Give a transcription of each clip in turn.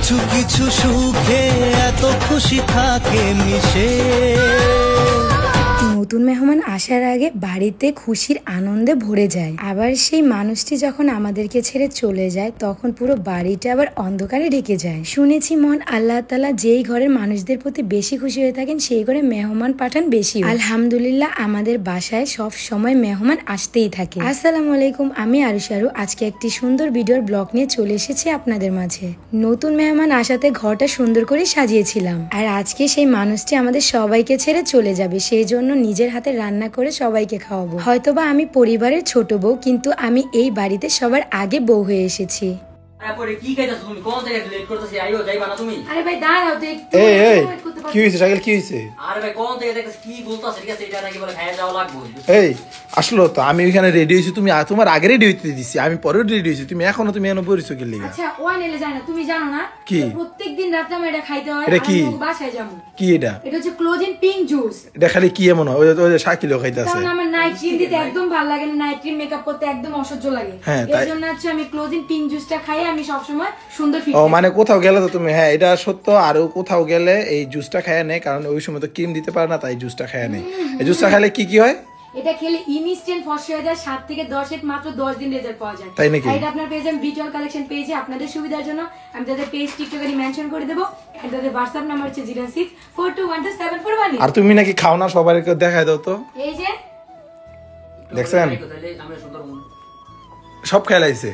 কিছু কিছু সুখে এত খুশি থাকে মিশে। নতুন মেহমান আসার আগে বাড়িতে খুশির আনন্দে ভরে যায়, আবার সেই মানুষটি যখন আমাদেরকে ছেড়ে চলে যায় তখন পুরো বাড়িটা আবার অন্ধকারে ঢেকে যায়। শুনেছি মহান আল্লাহ তাআলা যেই ঘরের মানুষদের প্রতি বেশি খুশি হয়ে থাকেন সেই ঘরে মেহমান পাঠান বেশি। আলহামদুলিল্লাহ আমাদের বাসায় সব সময় মেহমান আসতেই থাকে। আসসালামু আলাইকুম, আমি আরুশারু। আজকে একটি সুন্দর ভিডিওর ব্লগ নিয়ে চলে এসেছি আপনাদের মাঝে। নতুন মেহমান আসাতে ঘরটা সুন্দর করে সাজিয়েছিলাম, আর আজকে সেই মানুষটি আমাদের সবাইকে ছেড়ে চলে যাবে, সেই জন্য নিজের হাতে রান্না করে সবাইকে খাওয়াবো। হয়তোবা আমি পরিবারের ছোট বউ, কিন্তু আমি এই বাড়িতে সবার আগে বউ হয়ে এসেছি। আসলো তো আমি ওইখানে রেডি হয়েছি, তুমি তোমার আগে রেডি হইতে দিছি, আমি পরে রেডি হয়েছি, তুমি এখনো তুমি এনে পরিছো কি লিগা? আচ্ছা ওই নেলে যায় না, তুমি জানো না কি প্রত্যেকদিন রাতে আমি এটা খাইতে হয়। এটা কি বাসায় যাবো? কি এটা? এটা হচ্ছে ক্লোজিং পিঙ্ক জুস। এটা খালি কি এমন হয়? ওই যে শাকিলও খাইতাছে। কারণ আমার নাইট ক্রিম দিতে একদম ভালো লাগে না, নাইট ক্রিম মেকআপ করতে একদম অসহ্য লাগে। এর জন্য হচ্ছে আমি ক্লোজিং পিঙ্ক জুসটা খাই, আমি সব সময় সুন্দর ফিট। ও মানে কোথাও গেলে তো তুমি, হ্যাঁ এটা সত্য, আর কোথাও গেলে এই জুসটা খায় নেই, কারণ ওই সময় তো ক্রিম দিতে পারে না, তাই জুসটা খায় নেই। এই জুসটা খেলে কি কি হয়? এটা খেলে ইনস্ট্যান্ট ফর্সা হয়ে যায়, 7 থেকে 10 এর মাত্র 10 দিন রেজাল্ট পাওয়া যায়। তাই নাকি? এটা আপনার পেজে ভিজুয়াল কালেকশন পেজে আপনাদের সুবিধার জন্য আমি তাদের পেজ টিকটকে মেনশন করে দেব। আর তাদের WhatsApp নাম্বার হচ্ছে 0642127418। আর তুমি নাকি খাও না, সবাইকে দেখায় দাও তো। এই যে দেখছেন সব খেলাইছে।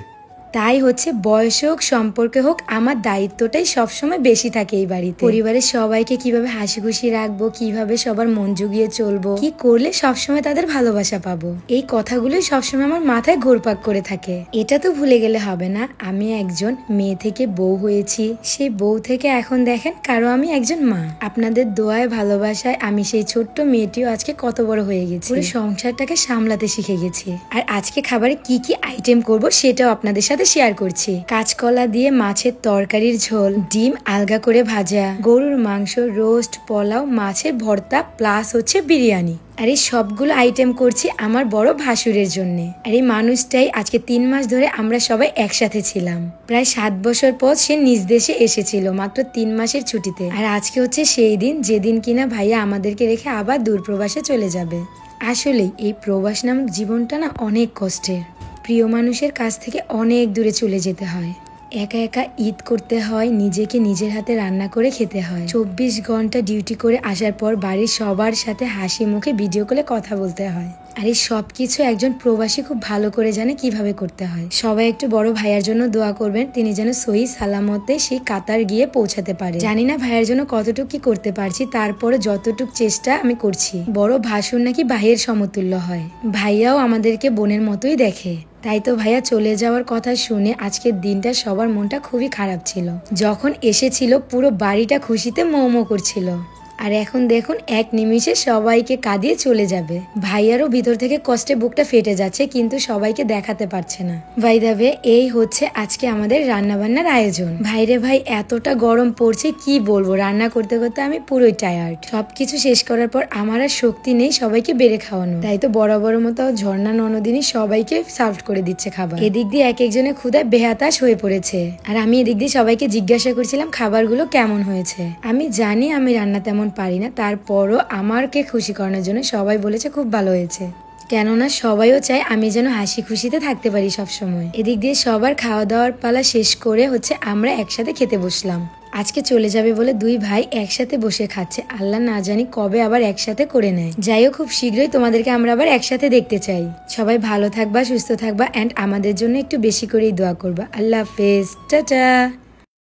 তাই হচ্ছে বয়স হোক সম্পর্কে হোক, আমার দায়িত্বটাই সবসময় বেশি থাকে এই বাড়িতে। পরিবারের সবাইকে কিভাবে হাসি খুশি রাখবো, কিভাবে সবার মন জুগিয়ে চলবো, কি করলে সবসময় তাদের ভালোবাসা পাবো, এই কথাগুলোই সবসময় আমার মাথায় ঘুরপাক করে থাকে। এটা তো ভুলে গেলে হবে না, আমি একজন মেয়ে থেকে বউ হয়েছি, সেই বউ থেকে এখন দেখেন কারো আমি একজন মা। আপনাদের দোয়ায় ভালোবাসায় আমি সেই ছোট্ট মেয়েটিও আজকে কত বড় হয়ে গেছি, পুরো সংসারটাকে সামলাতে শিখে গেছি। আর আজকে খাবারে কি কি আইটেম করব সেটাও আপনাদের সাথে শেয়ার করছি। কাঁচকলা দিয়ে মাছের তরকারির ঝোল, ডিম আলগা করে ভাজা, গরুর মাংস, রোস্ট, পোলাও, মাছের ভর্তা, প্লাস হচ্ছে বিরিয়ানি। আর এই সবগুলো আইটেম করছি আমার বড় ভাসুরের জন্য। আর এই মানুষটাই আজকে 3 মাস ধরে আমরা সবাই একসাথে ছিলাম। প্রায় 7 বছর পর সে নিজ দেশে এসেছিল মাত্র 3 মাসের ছুটিতে। আর আজকে হচ্ছে সেই দিন যেদিন কিনা ভাইয়া আমাদেরকে রেখে আবার দূরপ্রবাসে চলে যাবে। আসলে এই প্রবাস নামক জীবনটা না অনেক কষ্টের। প্রিয় মানুষের কাছ থেকে অনেক দূরে চলে যেতে হয়, একা একা ঈদ করতে হয়, নিজেকে নিজের হাতে রান্না করে খেতে হয়, 24 ঘন্টা ডিউটি করে আসার পর বাড়ির সবার সাথে হাসি মুখে ভিডিও কলে কথা বলতে হয়। আর এই সবকিছু একজন প্রবাসী খুব ভালো করে জানে কিভাবে করতে হয়। সবাই একটু বড় ভাইয়ার জন্য দোয়া করবেন, তিনি যেন সহি সালামতে সেই কাতার গিয়ে পৌঁছাতে পারে। জানি না ভাইয়ার জন্য কতটুকু কি করতে পারছি, তারপরে যতটুকু চেষ্টা আমি করছি। বড় ভাসুর নাকি ভাইয়ের সমতুল্য হয়, ভাইয়াও আমাদেরকে বোনের মতোই দেখে। তাই তো ভাইয়া চলে যাওয়ার কথা শুনে আজকের দিনটা সবার মনটা খুবই খারাপ ছিল। যখন এসেছিল পুরো বাড়িটা খুশিতে মো মো করছিল, আর এখন দেখুন এক নিমিষে সবাইকে কাঁদিয়ে চলে যাবে। ভাইয়ারও ভিতর থেকে কষ্টে বুকটা ফেটে যাচ্ছে, কিন্তু সবাইকে দেখাতে পারছে না। ভাই দাবে এই হচ্ছে আজকে আমাদের রান্না বান্নার আয়োজন। ভাইরে ভাই এতটা গরম পড়ছে কি বলবো, রান্না করতে করতে আমি পুরোই টায়ার্ড। সবকিছু শেষ করার পর আমার আর শক্তি নেই সবাইকে বেড়ে খাওয়ানো, তাই তো বড় বড় মতো ঝর্ণা ননদিনী সবাইকে সার্ভ করে দিচ্ছে খাবার। এদিক দিয়ে এক একজনের ক্ষুধায় বেহাতাশ হয়ে পড়েছে, আর আমি এদিক দিয়ে সবাইকে জিজ্ঞাসা করছিলাম খাবারগুলো কেমন হয়েছে। আমি জানি আমি রান্না তেমন পারি না, তারপরও আমাকে খুশি করানোর জন্য সবাই বলেছে খুব ভালো হয়েছে, কেননা সবাইও চায় আমি যেন হাসি খুশিতে থাকতে পারি সব সময়। এদিক দিয়ে সবার খাওয়া দাওয়ার পালা শেষ করে হচ্ছে আমরা একসাথে খেতে বসলাম। আজকে চলে যাবে বলে 2 ভাই একসাথে বসে খাচ্ছে, আল্লাহ না জানি কবে আবার একসাথে করে নেয়। যাই হোক খুব শীঘ্রই তোমাদেরকে আমরা আবার একসাথে দেখতে চাই। সবাই ভালো থাকবা, সুস্থ থাকবা, এন্ড আমাদের জন্য একটু বেশি করেই দোয়া করবা। আল্লাহ হাফেজ, টাটা।